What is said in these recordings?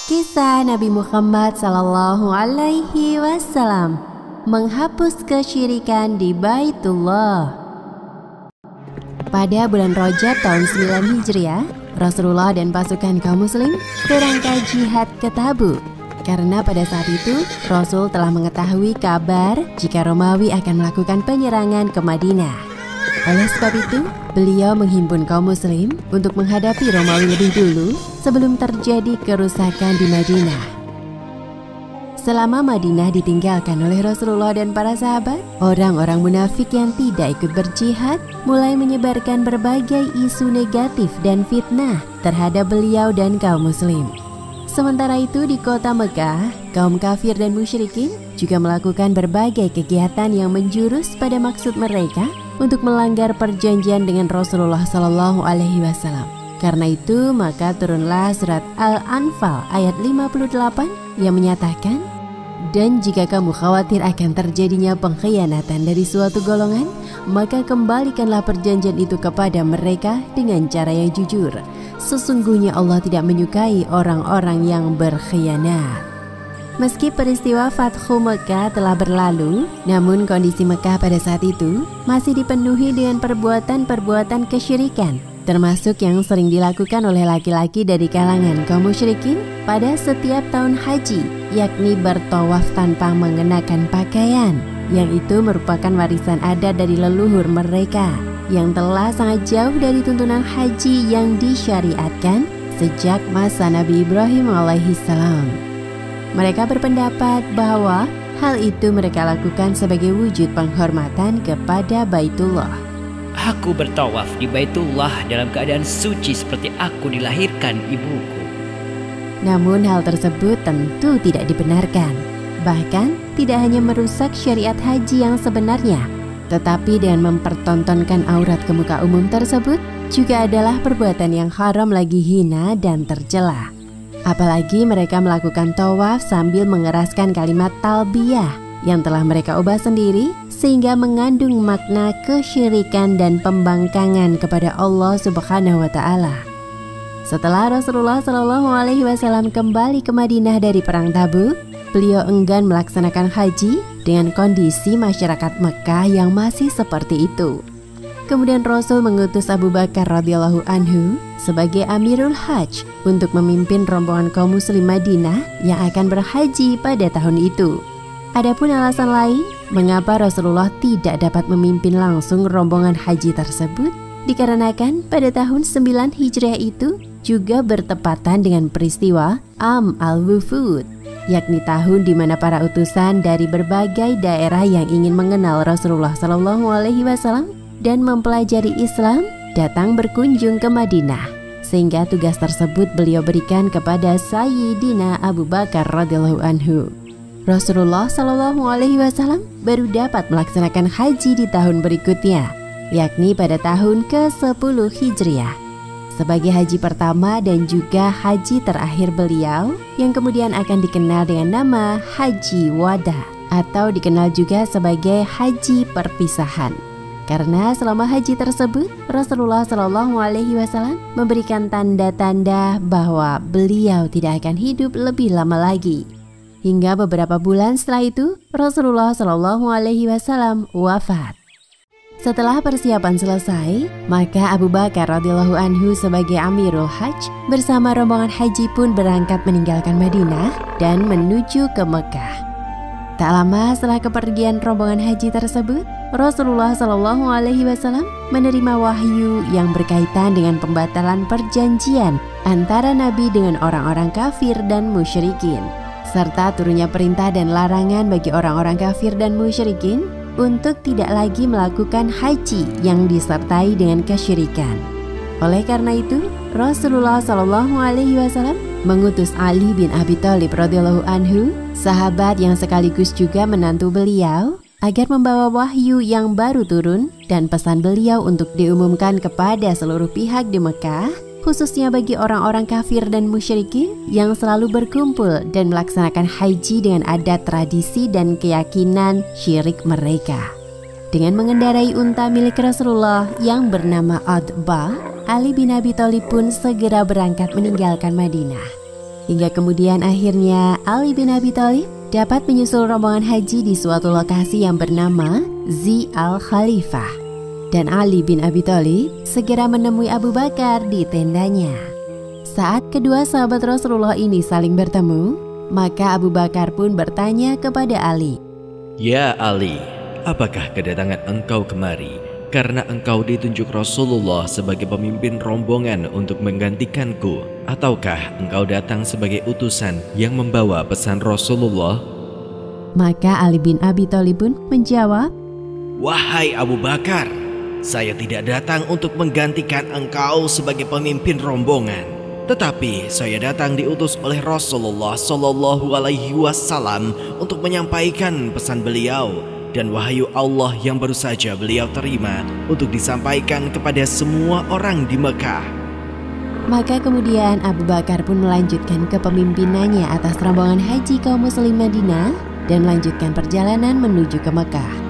Kisah Nabi Muhammad Sallallahu Alaihi Wasallam menghapus kesyirikan di Baitullah. Pada bulan Rajab tahun 9 Hijriah, Rasulullah dan pasukan kaum muslim berangkat jihad ke Tabuk. Karena pada saat itu Rasul telah mengetahui kabar jika Romawi akan melakukan penyerangan ke Madinah. Oleh sebab itu, beliau menghimpun kaum muslim untuk menghadapi Romawi lebih dulu sebelum terjadi kerusakan di Madinah. Selama Madinah ditinggalkan oleh Rasulullah dan para sahabat, orang-orang munafik yang tidak ikut berjihad mulai menyebarkan berbagai isu negatif dan fitnah terhadap beliau dan kaum muslim. Sementara itu di kota Mekah, kaum kafir dan musyrikin juga melakukan berbagai kegiatan yang menjurus pada maksud mereka untuk melanggar perjanjian dengan Rasulullah Sallallahu Alaihi Wasallam. Karena itu maka turunlah surat Al-Anfal ayat 58 yang menyatakan, dan jika kamu khawatir akan terjadinya pengkhianatan dari suatu golongan, maka kembalikanlah perjanjian itu kepada mereka dengan cara yang jujur. Sesungguhnya Allah tidak menyukai orang-orang yang berkhianat. Meski peristiwa Fathu Mekah telah berlalu, namun kondisi Mekah pada saat itu masih dipenuhi dengan perbuatan-perbuatan kesyirikan, termasuk yang sering dilakukan oleh laki-laki dari kalangan kaum musyrikin pada setiap tahun haji, yakni bertawaf tanpa mengenakan pakaian, yang itu merupakan warisan adat dari leluhur mereka yang telah sangat jauh dari tuntunan haji yang disyariatkan sejak masa Nabi Ibrahim alaihissalam. Mereka berpendapat bahwa hal itu mereka lakukan sebagai wujud penghormatan kepada Baitullah. Aku bertawaf di Baitullah dalam keadaan suci seperti aku dilahirkan ibuku. Namun hal tersebut tentu tidak dibenarkan. Bahkan tidak hanya merusak syariat haji yang sebenarnya, tetapi dengan mempertontonkan aurat ke muka umum tersebut juga adalah perbuatan yang haram lagi hina dan tercela. Apalagi mereka melakukan tawaf sambil mengeraskan kalimat talbiyah yang telah mereka ubah sendiri sehingga mengandung makna kesyirikan dan pembangkangan kepada Allah Subhanahu wa taala. Setelah Rasulullah Shallallahu alaihi wasallam kembali ke Madinah dari perang Tabuk, beliau enggan melaksanakan haji dengan kondisi masyarakat Mekah yang masih seperti itu. Kemudian Rasul mengutus Abu Bakar radhiyallahu anhu sebagai Amirul Hajj untuk memimpin rombongan kaum muslim Madinah yang akan berhaji pada tahun itu. Adapun alasan lain mengapa Rasulullah tidak dapat memimpin langsung rombongan haji tersebut dikarenakan pada tahun 9 Hijriah itu juga bertepatan dengan peristiwa Am al-Wufud, yakni tahun di mana para utusan dari berbagai daerah yang ingin mengenal Rasulullah Shallallahu alaihi wasallam dan mempelajari Islam datang berkunjung ke Madinah, sehingga tugas tersebut beliau berikan kepada Sayyidina Abu Bakar radhiyallahu anhu. Rasulullah Shallallahu alaihi wasallam baru dapat melaksanakan haji di tahun berikutnya, yakni pada tahun ke-10 Hijriah, sebagai haji pertama dan juga haji terakhir beliau yang kemudian akan dikenal dengan nama Haji Wada atau dikenal juga sebagai haji perpisahan. Karena selama haji tersebut, Rasulullah Shallallahu alaihi wasallam memberikan tanda-tanda bahwa beliau tidak akan hidup lebih lama lagi. Hingga beberapa bulan setelah itu, Rasulullah Shallallahu alaihi wasallam wafat. Setelah persiapan selesai, maka Abu Bakar radhiyallahu anhu sebagai Amirul Hajj bersama rombongan haji pun berangkat meninggalkan Madinah dan menuju ke Mekah. Tak lama setelah kepergian rombongan haji tersebut, Rasulullah Shallallahu alaihi wasallam menerima wahyu yang berkaitan dengan pembatalan perjanjian antara Nabi dengan orang-orang kafir dan musyrikin, serta turunnya perintah dan larangan bagi orang-orang kafir dan musyrikin untuk tidak lagi melakukan haji yang disertai dengan kesyirikan. Oleh karena itu, Rasulullah Shallallahu alaihi wasallam mengutus Ali bin Abi Thalib radhiyallahu anhu, sahabat yang sekaligus juga menantu beliau, agar membawa wahyu yang baru turun dan pesan beliau untuk diumumkan kepada seluruh pihak di Mekah, khususnya bagi orang-orang kafir dan musyrikin yang selalu berkumpul dan melaksanakan haji dengan adat tradisi dan keyakinan syirik mereka. Dengan mengendarai unta milik Rasulullah yang bernama Utbah, Ali bin Abi Thalib pun segera berangkat meninggalkan Madinah. Hingga kemudian akhirnya Ali bin Abi Thalib dapat menyusul rombongan haji di suatu lokasi yang bernama Zi al-Khalifah. Dan Ali bin Abi Thalib segera menemui Abu Bakar di tendanya. Saat kedua sahabat Rasulullah ini saling bertemu, maka Abu Bakar pun bertanya kepada Ali, "Ya Ali, apakah kedatangan engkau kemari karena engkau ditunjuk Rasulullah sebagai pemimpin rombongan untuk menggantikanku, ataukah engkau datang sebagai utusan yang membawa pesan Rasulullah?" Maka Ali bin Abi Thalib pun menjawab, "Wahai Abu Bakar, saya tidak datang untuk menggantikan engkau sebagai pemimpin rombongan, tetapi saya datang diutus oleh Rasulullah Shallallahu Alaihi Wasallam untuk menyampaikan pesan beliau dan wahyu Allah yang baru saja beliau terima untuk disampaikan kepada semua orang di Mekah." Maka kemudian Abu Bakar pun melanjutkan kepemimpinannya atas rombongan haji kaum muslim Madinah dan melanjutkan perjalanan menuju ke Mekah.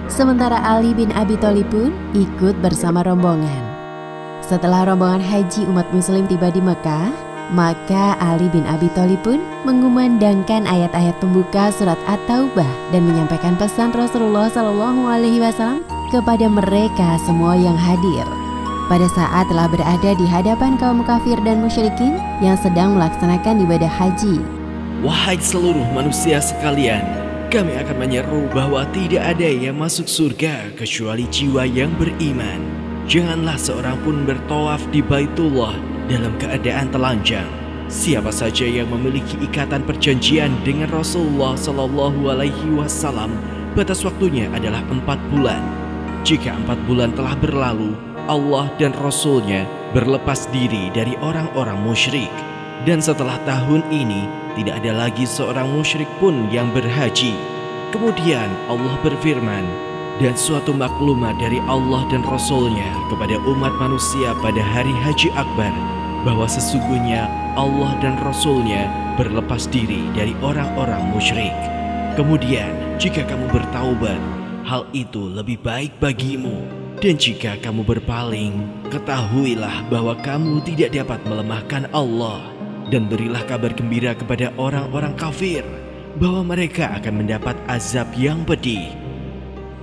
Sementara Ali bin Abi Thalib pun ikut bersama rombongan. Setelah rombongan haji umat muslim tiba di Mekah, maka Ali bin Abi Thalib pun mengumandangkan ayat-ayat pembuka surat At-Taubah dan menyampaikan pesan Rasulullah SAW kepada mereka semua yang hadir. Pada saat telah berada di hadapan kaum kafir dan musyrikin yang sedang melaksanakan ibadah haji. "Wahai seluruh manusia sekalian, kami akan menyeru bahwa tidak ada yang masuk surga kecuali jiwa yang beriman. Janganlah seorang pun bertawaf di Baitullah dalam keadaan telanjang. Siapa saja yang memiliki ikatan perjanjian dengan Rasulullah Shallallahu Alaihi Wasallam, batas waktunya adalah 4 bulan. Jika 4 bulan telah berlalu, Allah dan Rasul-Nya berlepas diri dari orang-orang musyrik. Dan setelah tahun ini, tidak ada lagi seorang musyrik pun yang berhaji." Kemudian Allah berfirman, "Dan suatu maklumat dari Allah dan Rasul-Nya kepada umat manusia pada hari Haji Akbar, bahwa sesungguhnya Allah dan Rasul-Nya berlepas diri dari orang-orang musyrik. Kemudian jika kamu bertaubat, hal itu lebih baik bagimu. Dan jika kamu berpaling, ketahuilah bahwa kamu tidak dapat melemahkan Allah. Dan berilah kabar gembira kepada orang-orang kafir bahwa mereka akan mendapat azab yang pedih."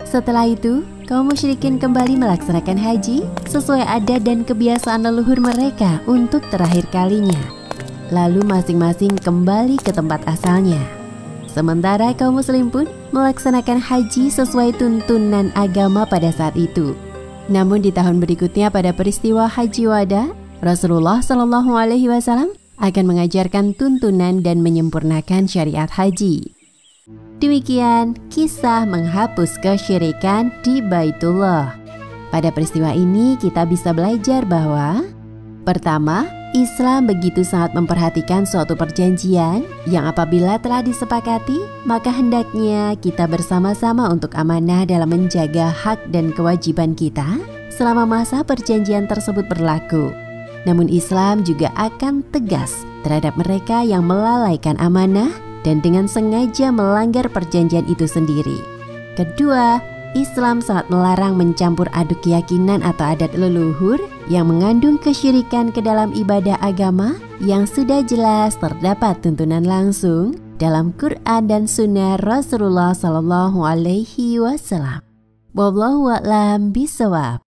Setelah itu, kaum musyrikin kembali melaksanakan haji sesuai adat dan kebiasaan leluhur mereka untuk terakhir kalinya. Lalu masing-masing kembali ke tempat asalnya. Sementara kaum muslim pun melaksanakan haji sesuai tuntunan agama pada saat itu. Namun di tahun berikutnya pada peristiwa Haji Wada, Rasulullah SAW akan mengajarkan tuntunan dan menyempurnakan syariat haji. Demikian kisah menghapus kesyirikan di Baitullah. Pada peristiwa ini kita bisa belajar bahwa pertama, Islam begitu sangat memperhatikan suatu perjanjian yang apabila telah disepakati, maka hendaknya kita bersama-sama untuk amanah dalam menjaga hak dan kewajiban kita selama masa perjanjian tersebut berlaku. Namun Islam juga akan tegas terhadap mereka yang melalaikan amanah dan dengan sengaja melanggar perjanjian itu sendiri. Kedua, Islam sangat melarang mencampur aduk keyakinan atau adat leluhur yang mengandung kesyirikan ke dalam ibadah agama yang sudah jelas terdapat tuntunan langsung dalam Quran dan Sunnah Rasulullah SAW. Wallahu a'lam bishawab.